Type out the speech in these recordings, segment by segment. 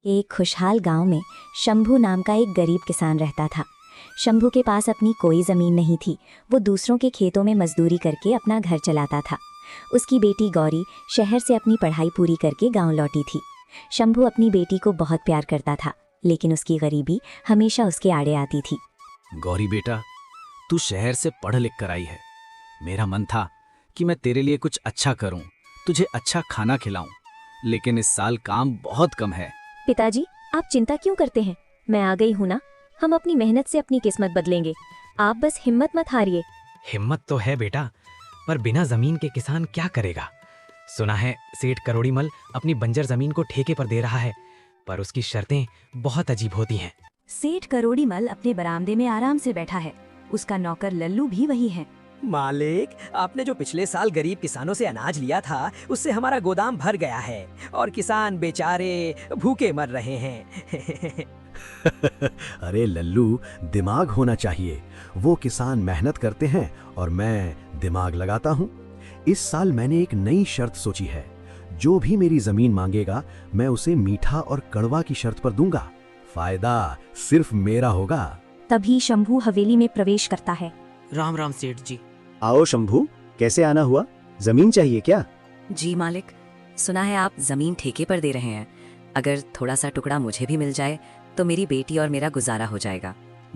एक खुशहाल गांव में शंभू नाम का एक गरीब किसान रहता था। शंभू के पास अपनी कोई ज़मीन नहीं थी। वो दूसरों के खेतों में मजदूरी करके अपना घर चलाता था। उसकी बेटी गौरी शहर से अपनी पढ़ाई पूरी करके गांव लौटी थी। शंभू अपनी बेटी को बहुत प्यार करता था, लेकिन उसकी गरीबी हमेशा उसके आड़े आती थी। गौरी बेटा, तू शहर से पढ़ लिख कर आई है। मेरा मन था कि मैं तेरे लिए कुछ अच्छा करूं, तुझे अच्छा खाना खिलाऊं, लेकिन इस साल काम बहुत कम है। पिताजी, आप चिंता क्यों करते हैं? मैं आ गई हूँ ना। हम अपनी मेहनत से अपनी किस्मत बदलेंगे। आप बस हिम्मत मत हारिए। हिम्मत तो है बेटा, पर बिना जमीन के किसान क्या करेगा? सुना है सेठ करोड़ीमल अपनी बंजर जमीन को ठेके पर दे रहा है, पर उसकी शर्तें बहुत अजीब होती हैं। सेठ करोड़ीमल अपने बरामदे में आराम से बैठा है। उसका नौकर लल्लू भी वही है। मालिक, आपने जो पिछले साल गरीब किसानों से अनाज लिया था, उससे हमारा गोदाम भर गया है और किसान बेचारे भूखे मर रहे हैं। अरे लल्लू, दिमाग होना चाहिए। वो किसान मेहनत करते हैं और मैं दिमाग लगाता हूँ। इस साल मैंने एक नई शर्त सोची है। जो भी मेरी जमीन मांगेगा, मैं उसे मीठा और कड़वा की शर्त पर दूंगा। फायदा सिर्फ मेरा होगा। तभी शंभू हवेली में प्रवेश करता है। राम राम सेठ जी। आओ शंभू, कैसे आना हुआ? जमीन चाहिए क्या? जी मालिक, सुना है आप जमीन ठेके पर दे रहे हैं। अगर थोड़ा सा टुकड़ा मुझे भी मिल जाए तो मेरी बेटी और मेरा गुजारा हो जाएगा।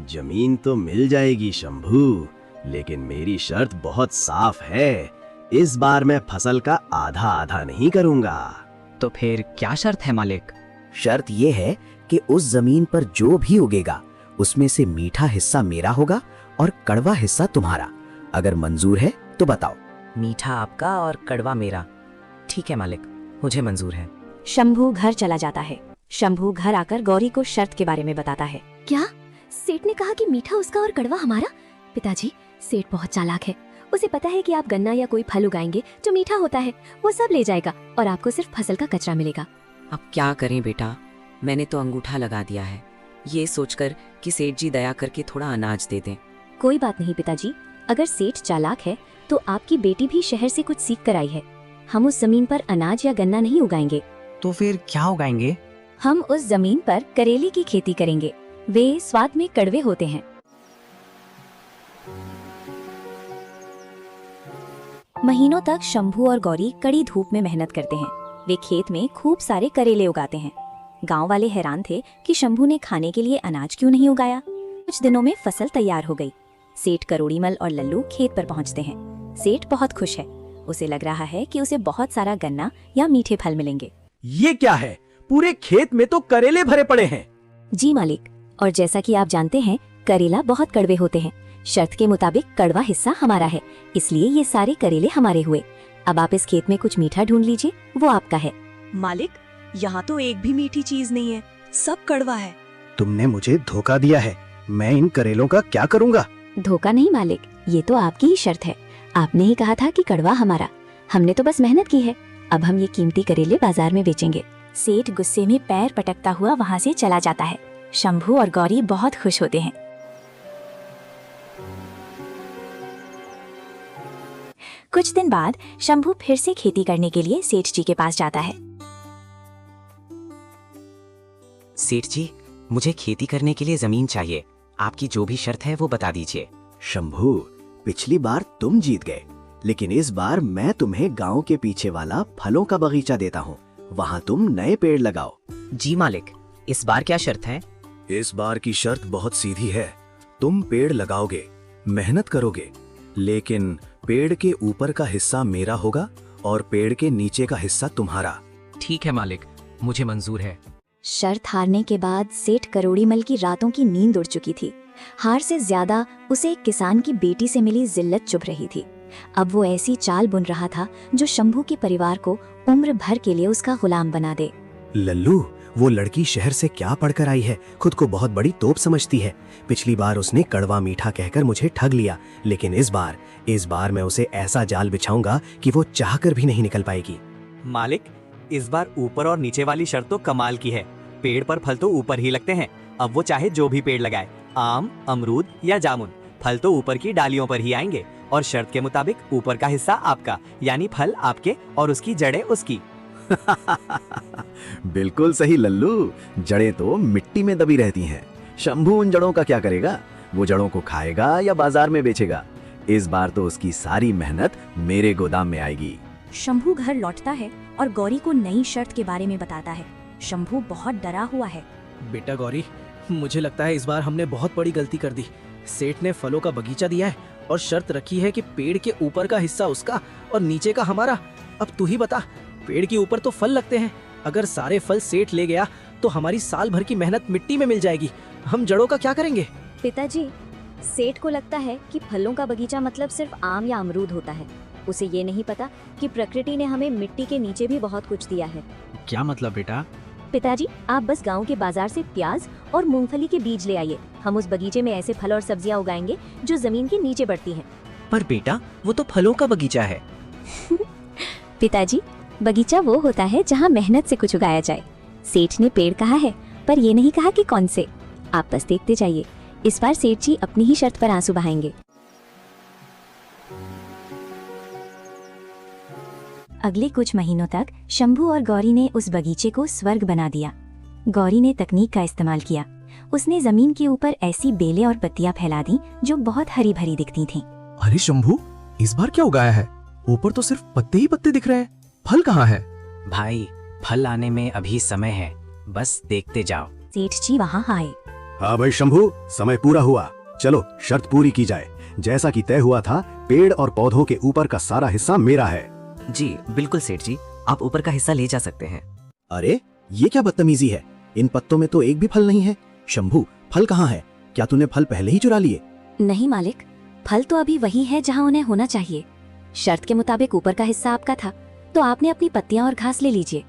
जमीन तो मिल जाएगी शंभू, लेकिन मेरी शर्त बहुत साफ है। इस बार मैं फसल का आधा आधा नहीं करूंगा। तो फिर क्या शर्त है मालिक? शर्त ये है कि उस जमीन पर जो भी उगेगा, उसमें से मीठा हिस्सा मेरा होगा और कड़वा हिस्सा तुम्हारा। अगर मंजूर है तो बताओ। मीठा आपका और कड़वा मेरा। ठीक है मालिक, मुझे मंजूर है। शंभू घर चला जाता है। शंभू घर आकर गौरी को शर्त के बारे में बताता है। क्या? सेठ ने कहा कि मीठा उसका और कड़वा हमारा? पिताजी, सेठ बहुत चालाक है। उसे पता है कि आप गन्ना या कोई फल उगाएंगे जो मीठा होता है, वो सब ले जाएगा और आपको सिर्फ फसल का कचरा मिलेगा। अब क्या करें बेटा, मैंने तो अंगूठा लगा दिया है, ये सोचकर कि सेठ जी दया करके थोड़ा अनाज दे दें। कोई बात नहीं पिताजी, अगर सेठ चालाक है तो आपकी बेटी भी शहर से कुछ सीख कर आई है। हम उस जमीन पर अनाज या गन्ना नहीं उगाएंगे। तो फिर क्या उगाएंगे? हम उस जमीन पर करेले की खेती करेंगे। वे स्वाद में कड़वे होते हैं। महीनों तक शंभू और गौरी कड़ी धूप में मेहनत करते हैं। वे खेत में खूब सारे करेले उगाते हैं। गांव वाले हैरान थे कि शंभू ने खाने के लिए अनाज क्यों नहीं उगाया। कुछ दिनों में फसल तैयार हो गई। सेठ करोड़ीमल और लल्लू खेत पर पहुंचते हैं। सेठ बहुत खुश है। उसे लग रहा है कि उसे बहुत सारा गन्ना या मीठे फल मिलेंगे। ये क्या है? पूरे खेत में तो करेले भरे पड़े हैं। जी मालिक, और जैसा कि आप जानते हैं, करेला बहुत कड़वे होते हैं। शर्त के मुताबिक कड़वा हिस्सा हमारा है, इसलिए ये सारे करेले हमारे हुए। अब आप इस खेत में कुछ मीठा ढूंढ लीजिए, वो आपका है। मालिक, यहाँ तो एक भी मीठी चीज नहीं है, सब कड़वा है। तुमने मुझे धोखा दिया है। मैं इन करेलों का क्या करूँगा? धोखा नहीं मालिक, ये तो आपकी ही शर्त है। आपने ही कहा था कि कड़वा हमारा। हमने तो बस मेहनत की है। अब हम ये कीमती करेले बाजार में बेचेंगे। सेठ गुस्से में पैर पटकता हुआ वहाँ से चला जाता है। शंभू और गौरी बहुत खुश होते हैं। कुछ दिन बाद शंभू फिर से खेती करने के लिए सेठ जी के पास जाता है। सेठ जी, मुझे खेती करने के लिए जमीन चाहिए। आपकी जो भी शर्त है वो बता दीजिए। शंभू, पिछली बार तुम जीत गए, लेकिन इस बार मैं तुम्हें गांव के पीछे वाला फलों का बगीचा देता हूँ। वहाँ तुम नए पेड़ लगाओ। जी मालिक, इस बार क्या शर्त है? इस बार की शर्त बहुत सीधी है। तुम पेड़ लगाओगे, मेहनत करोगे, लेकिन पेड़ के ऊपर का हिस्सा मेरा होगा और पेड़ के नीचे का हिस्सा तुम्हारा। ठीक है मालिक, मुझे मंजूर है। शर्त हारने के बाद सेठ करोड़ीमल की रातों की नींद उड़ चुकी थी। हार से ज्यादा उसे एक किसान की बेटी से मिली जिल्लत चुभ रही थी। अब वो ऐसी चाल बुन रहा था जो शंभू के परिवार को उम्र भर के लिए उसका गुलाम बना दे। लल्लू, वो लड़की शहर से क्या पढ़कर आई है? खुद को बहुत बड़ी तोप समझती है। पिछली बार उसने कड़वा मीठा कहकर मुझे ठग लिया, लेकिन इस बार मैं उसे ऐसा जाल बिछाऊंगा कि वो चाहकर भी नहीं निकल पाएगी। मालिक, इस बार ऊपर और नीचे वाली शर्त तो कमाल की है। पेड़ पर फल तो ऊपर ही लगते हैं। अब वो चाहे जो भी पेड़ लगाए, आम, अमरूद या जामुन, फल तो ऊपर की डालियों पर ही आएंगे। और शर्त के मुताबिक ऊपर का हिस्सा आपका, यानी फल आपके और उसकी जड़ें उसकी। बिल्कुल सही लल्लू, जड़ें तो मिट्टी में दबी रहती हैं। शंभू उन जड़ों का क्या करेगा? वो जड़ों को खाएगा या बाजार में बेचेगा? इस बार तो उसकी सारी मेहनत मेरे गोदाम में आएगी। शंभू घर लौटता है और गौरी को नई शर्त के बारे में बताता है। शंभू बहुत डरा हुआ है। बेटा गौरी, मुझे लगता है इस बार हमने बहुत बड़ी गलती कर दी। सेठ ने फलों का बगीचा दिया है और शर्त रखी है कि पेड़ के ऊपर का हिस्सा उसका और नीचे का हमारा। अब तू ही बता, पेड़ के ऊपर तो फल लगते हैं, अगर सारे फल सेठ ले गया तो हमारी साल भर की मेहनत मिट्टी में मिल जाएगी। हम जड़ों का क्या करेंगे? पिताजी, सेठ को लगता है कि फलों का बगीचा मतलब सिर्फ आम या अमरूद होता है। उसे ये नहीं पता कि प्रकृति ने हमें मिट्टी के नीचे भी बहुत कुछ दिया है। क्या मतलब बेटा? पिताजी, आप बस गांव के बाजार से प्याज और मूंगफली के बीज ले आइए। हम उस बगीचे में ऐसे फल और सब्जियां उगाएंगे जो जमीन के नीचे बढ़ती हैं। पर बेटा, वो तो फलों का बगीचा है। पिताजी, बगीचा वो होता है जहाँ मेहनत से कुछ उगाया जाए। सेठ ने पेड़ कहा है, पर ये नहीं कहा कि कौन से। आप बस देखते जाइए, इस बार सेठ जी अपनी ही शर्त पर आंसू बहाएंगे। अगले कुछ महीनों तक शंभू और गौरी ने उस बगीचे को स्वर्ग बना दिया। गौरी ने तकनीक का इस्तेमाल किया। उसने जमीन के ऊपर ऐसी बेलें और पत्तियां फैला दी जो बहुत हरी भरी दिखती थीं। अरे शंभू, इस बार क्या उगाया है? ऊपर तो सिर्फ पत्ते ही पत्ते दिख रहे हैं, फल कहाँ है? भाई, फल आने में अभी समय है, बस देखते जाओ। सेठ जी वहाँ आए। हाँ भाई शंभू, समय पूरा हुआ, चलो शर्त पूरी की जाए। जैसा कि तय हुआ था, पेड़ और पौधों के ऊपर का सारा हिस्सा मेरा है। जी बिल्कुल सेठ जी, आप ऊपर का हिस्सा ले जा सकते हैं। अरे ये क्या बदतमीजी है? इन पत्तों में तो एक भी फल नहीं है। शंभू, फल कहाँ है? क्या तूने फल पहले ही चुरा लिए? नहीं मालिक, फल तो अभी वही है जहाँ उन्हें होना चाहिए। शर्त के मुताबिक ऊपर का हिस्सा आपका था, तो आपने अपनी पत्तियां और घास ले लीजिए।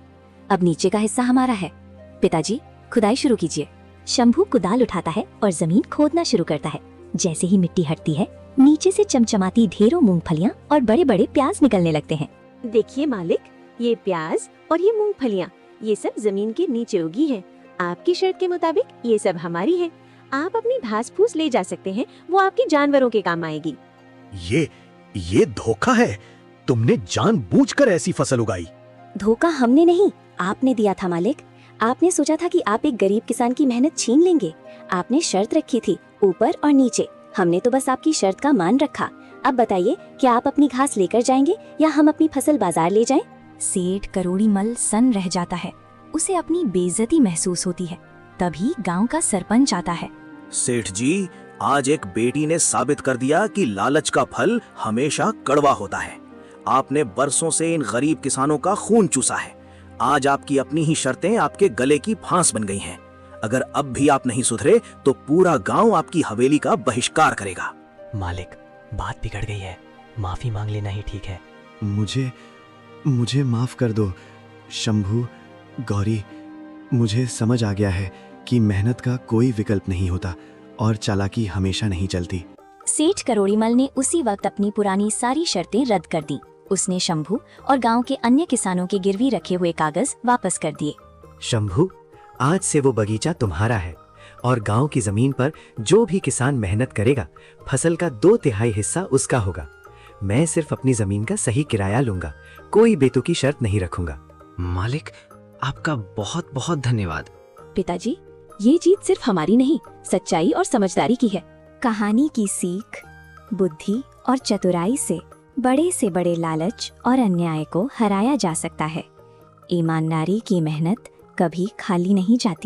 अब नीचे का हिस्सा हमारा है। पिताजी, खुदाई शुरू कीजिए। शंभू कुदाल उठाता है और जमीन खोदना शुरू करता है। जैसे ही मिट्टी हटती है, नीचे से चमचमाती ढेरों मूंगफलियां और बड़े बड़े प्याज निकलने लगते हैं। देखिए मालिक, ये प्याज और ये मूंगफलियाँ, ये सब जमीन के नीचे उगी हैं। आपकी शर्त के मुताबिक ये सब हमारी है। आप अपनी घास फूस ले जा सकते हैं, वो आपके जानवरों के काम आएगी। ये धोखा है। तुमने जानबूझकर ऐसी फसल उगाई। धोखा हमने नहीं, आपने दिया था मालिक। आपने सोचा था कि आप एक गरीब किसान की मेहनत छीन लेंगे। आपने शर्त रखी थी, ऊपर और नीचे। हमने तो बस आपकी शर्त का मान रखा। अब बताइए, क्या आप अपनी घास लेकर जाएंगे या हम अपनी फसल बाजार ले जाएं? सेठ करोड़ी मल सन रह जाता है। उसे अपनी बेइज्जती महसूस होती है। तभी गांव का सरपंच आता है। सेठ जी, आज एक बेटी ने साबित कर दिया कि लालच का फल हमेशा कड़वा होता है। आपने बरसों से इन गरीब किसानों का खून चूसा है। आज आपकी अपनी ही शर्तें आपके गले की फांस बन गई हैं। अगर अब भी आप नहीं सुधरे तो पूरा गांव आपकी हवेली का बहिष्कार करेगा। मालिक, बात बिगड़ गई है, माफी मांग लेना ही ठीक है। मुझे माफ कर दो शंभू, गौरी। मुझे समझ आ गया है कि मेहनत का कोई विकल्प नहीं होता और चालाकी हमेशा नहीं चलती। सेठ करोड़ीमल ने उसी वक्त अपनी पुरानी सारी शर्तें रद्द कर दी। उसने शंभू और गांव के अन्य किसानों के गिरवी रखे हुए कागज वापस कर दिए। शंभू, आज से वो बगीचा तुम्हारा है और गांव की जमीन पर जो भी किसान मेहनत करेगा, फसल का 2/3 हिस्सा उसका होगा। मैं सिर्फ अपनी जमीन का सही किराया लूंगा, कोई बेतुकी शर्त नहीं रखूंगा। मालिक, आपका बहुत बहुत धन्यवाद। पिताजी, ये जीत सिर्फ हमारी नहीं, सच्चाई और समझदारी की है। कहानी की सीख, बुद्धि और चतुराई से बड़े लालच और अन्याय को हराया जा सकता है। ईमानदारी की मेहनत कभी खाली नहीं जाती।